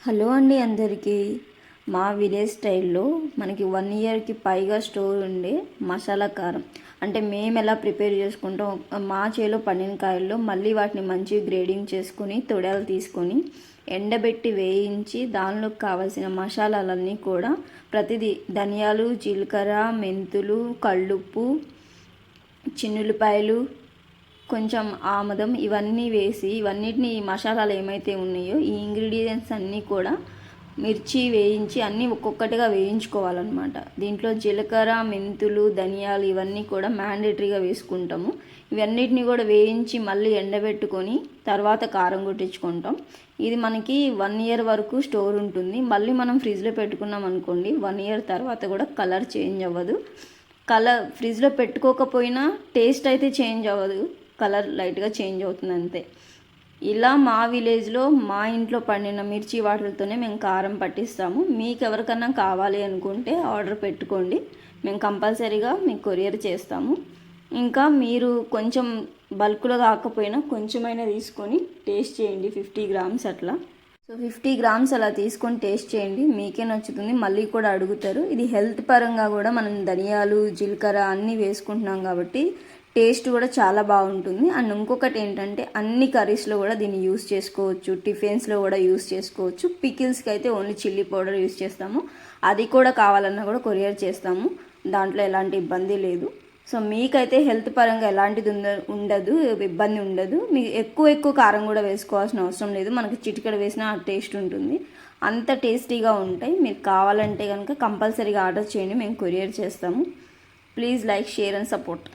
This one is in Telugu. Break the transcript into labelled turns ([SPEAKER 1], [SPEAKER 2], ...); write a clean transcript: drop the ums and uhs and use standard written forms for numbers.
[SPEAKER 1] హలో అండి అందరికీ. మా విలేజ్ స్టైల్లో మనకి 1 ఇయర్కి పైగా స్టోర్ ఉండే మసాలా కారం అంటే మేము ఎలా ప్రిపేర్ చేసుకుంటాం, మా చేలో పండిన కాయల్లో మళ్ళీ వాటిని మంచి గ్రేడింగ్ చేసుకొని తొడలు తీసుకొని ఎండబెట్టి వేయించి దానిలోకి కావాల్సిన మసాలాలన్నీ కూడా ప్రతిదీ ధనియాలు, జీలకర్ర, మెంతులు, కల్లుప్పు, చిన్నులపాయలు, కొంచెం ఆముదం ఇవన్నీ వేసి ఇవన్నిటిని ఈ మసాలాలు ఏమైతే ఉన్నాయో ఈ ఇంగ్రీడియంట్స్ అన్నీ కూడా మిర్చి వేయించి అన్నీ ఒక్కొక్కటిగా వేయించుకోవాలన్నమాట. దీంట్లో జీలకర్ర, మెంతులు, ధనియాలు ఇవన్నీ కూడా మ్యాండేటరీగా వేసుకుంటాము. ఇవన్నిటిని కూడా వేయించి మళ్ళీ ఎండబెట్టుకొని తర్వాత కారం కొట్టించుకుంటాం. ఇది మనకి 1 ఇయర్ వరకు స్టోర్ ఉంటుంది. మళ్ళీ మనం ఫ్రిడ్జ్లో పెట్టుకున్నాం అనుకోండి, 1 ఇయర్ తర్వాత కూడా కలర్ చేంజ్ అవ్వదు. కలర్ ఫ్రిడ్జ్లో పెట్టుకోకపోయినా టేస్ట్ అయితే చేంజ్ అవ్వదు, కలర్ లైట్గా చేంజ్ అవుతుంది అంతే. ఇలా మా విలేజ్లో మా ఇంట్లో పండిన మిర్చి వాటర్తోనే మేము కారం పట్టిస్తాము. మీకు ఎవరికన్నా కావాలి అనుకుంటే ఆర్డర్ పెట్టుకోండి, మేము కంపల్సరీగా మీకు కొరియర్ చేస్తాము. ఇంకా మీరు కొంచెం బల్క్లో కాకపోయినా కొంచెమైనా తీసుకొని టేస్ట్ చేయండి, 50 గ్రామ్స్ అట్లా. సో 50 గ్రామ్స్ అలా తీసుకొని టేస్ట్ చేయండి, మీకే నచ్చుతుంది, మళ్ళీ కూడా అడుగుతారు. ఇది హెల్త్ పరంగా కూడా మనం ధనియాలు, జీలకర్ర అన్నీ వేసుకుంటున్నాం కాబట్టి టేస్ట్ కూడా చాలా బాగుంటుంది. అండ్ ఇంకొకటి ఏంటంటే అన్ని కర్రీస్లో కూడా దీన్ని యూస్ చేసుకోవచ్చు, టిఫిన్స్లో కూడా యూస్ చేసుకోవచ్చు. పికిల్స్కి అయితే ఓన్లీ చిల్లీ పౌడర్ యూస్ చేస్తాము, అది కూడా కావాలన్నా కూడా కొరియర్ చేస్తాము, దాంట్లో ఎలాంటి ఇబ్బంది లేదు. సో మీకైతే హెల్త్ పరంగా ఎలాంటిది ఉండదు, ఇబ్బంది ఉండదు. మీకు ఎక్కువ కారం కూడా వేసుకోవాల్సిన అవసరం లేదు, మనకి చిటికెడు వేసినా ఆ టేస్ట్ ఉంటుంది, అంత టేస్టీగా ఉంటాయి. మీకు కావాలంటే కనుక కంపల్సరీగా ఆర్డర్ చేయండి, మేము కొరియర్ చేస్తాము. Please like, share and support.